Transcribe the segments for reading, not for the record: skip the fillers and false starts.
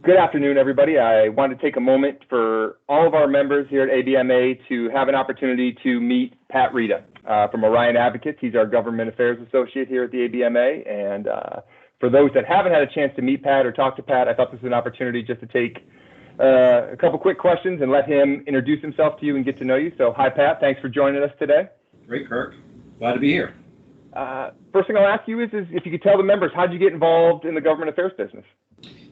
Good afternoon, everybody. I wanted to take a moment for all of our members here at ABMA to have an opportunity to meet Pat Rita from Orion Advocates. He's our Government Affairs Associate here at the ABMA. And for those that haven't had a chance to meet Pat or talk to Pat, I thought this was an opportunity just to take a couple quick questions and let him introduce himself to you and get to know you. So hi, Pat. Thanks for joining us today. Great, Kirk. Glad to be here. First thing I'll ask you is if you could tell the members, how did you get involved in the government affairs business?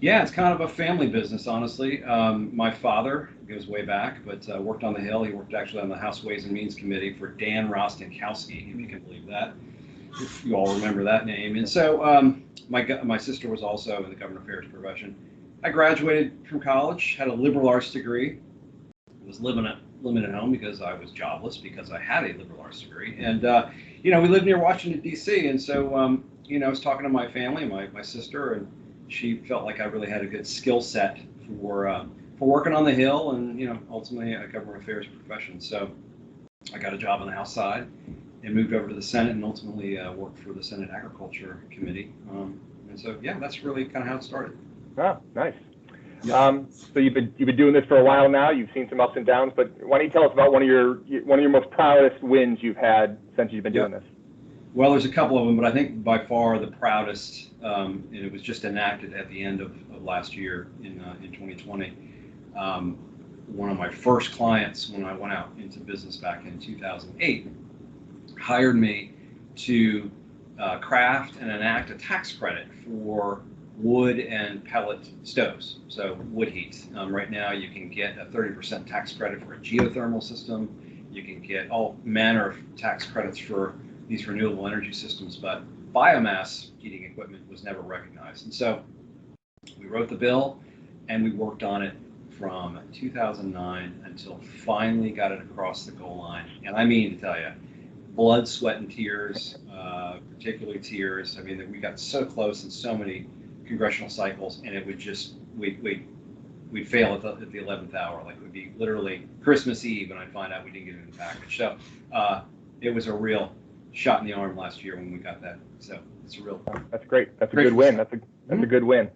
Yeah, it's kind of a family business, honestly. My father goes way back, but worked on the Hill. He worked actually on the House Ways and Means Committee for Dan Rostenkowski, if you can believe that. If you all remember that name. And so my sister was also in the government affairs profession. I graduated from college, had a liberal arts degree. I was living at home because I was jobless because I had a liberal arts degree. And, we lived near Washington, D.C. And so, I was talking to my family, my sister, and she felt like I really had a good skill set for working on the Hill and, ultimately a government affairs profession. So I got a job on the House side and moved over to the Senate and ultimately worked for the Senate Agriculture Committee. And so, yeah, that's really kind of how it started. Oh, nice. Yeah. So you've been doing this for a while now. You've seen some ups and downs, but why don't you tell us about one of your most proudest wins you've had since you've been doing this? Well, there's a couple of them, but I think by far the proudest, and it was just enacted at the end of last year in 2020. One of my first clients, when I went out into business back in 2008, hired me to craft and enact a tax credit for wood and pellet stoves, so wood heat. Right now you can get a 30% tax credit for a geothermal system. You can get all manner of tax credits for these renewable energy systems, but biomass heating equipment was never recognized. And so we wrote the bill and we worked on it from 2009 until finally got it across the goal line. And I mean to tell you, blood, sweat, and tears, particularly tears. I mean, we got so close in so many congressional cycles, and it would just, we'd fail at the 11th hour. Like it would be literally Christmas Eve and I'd find out we didn't get it in the package. So it was a real shot in the arm last year when we got that. So it's a real. That's great. That's a good win. That's a good win.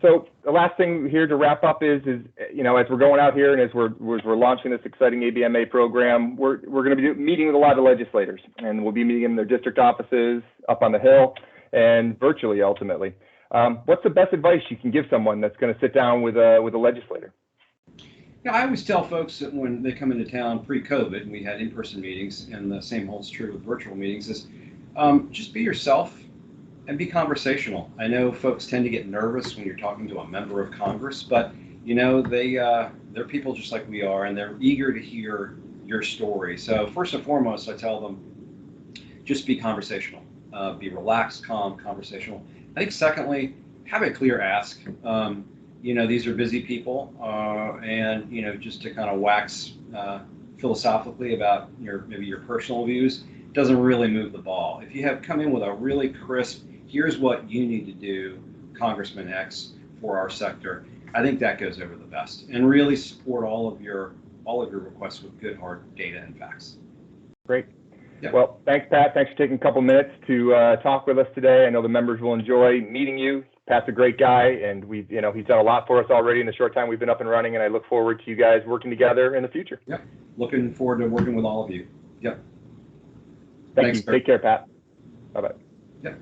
So the last thing here to wrap up is as we're going out here and as we're launching this exciting ABMA program, we're going to be meeting with a lot of legislators, and we'll be meeting in their district offices up on the Hill and virtually ultimately. What's the best advice you can give someone that's going to sit down with a legislator? Yeah, I always tell folks that when they come into town pre-COVID, and we had in-person meetings, and the same holds true with virtual meetings, is just be yourself and be conversational. I know folks tend to get nervous when you're talking to a member of Congress, but they're people just like we are, and they're eager to hear your story. So first and foremost, I tell them just be conversational, be relaxed, calm, conversational. I think secondly, have a clear ask. These are busy people, and just to kind of wax philosophically about maybe your personal views doesn't really move the ball. If you have come in with a really crisp, here's what you need to do, Congressman X, for our sector, I think that goes over the best. And really support all of your requests with good hard data and facts. Great. Yep. Well, thanks, Pat. Thanks for taking a couple minutes to talk with us today. I know the members will enjoy meeting you. Pat's a great guy, and he's done a lot for us already in the short time we've been up and running, and I look forward to you guys working together in the future. Yep. Looking forward to working with all of you. Yep. Thanks. Take care, Pat. Bye-bye. Yep.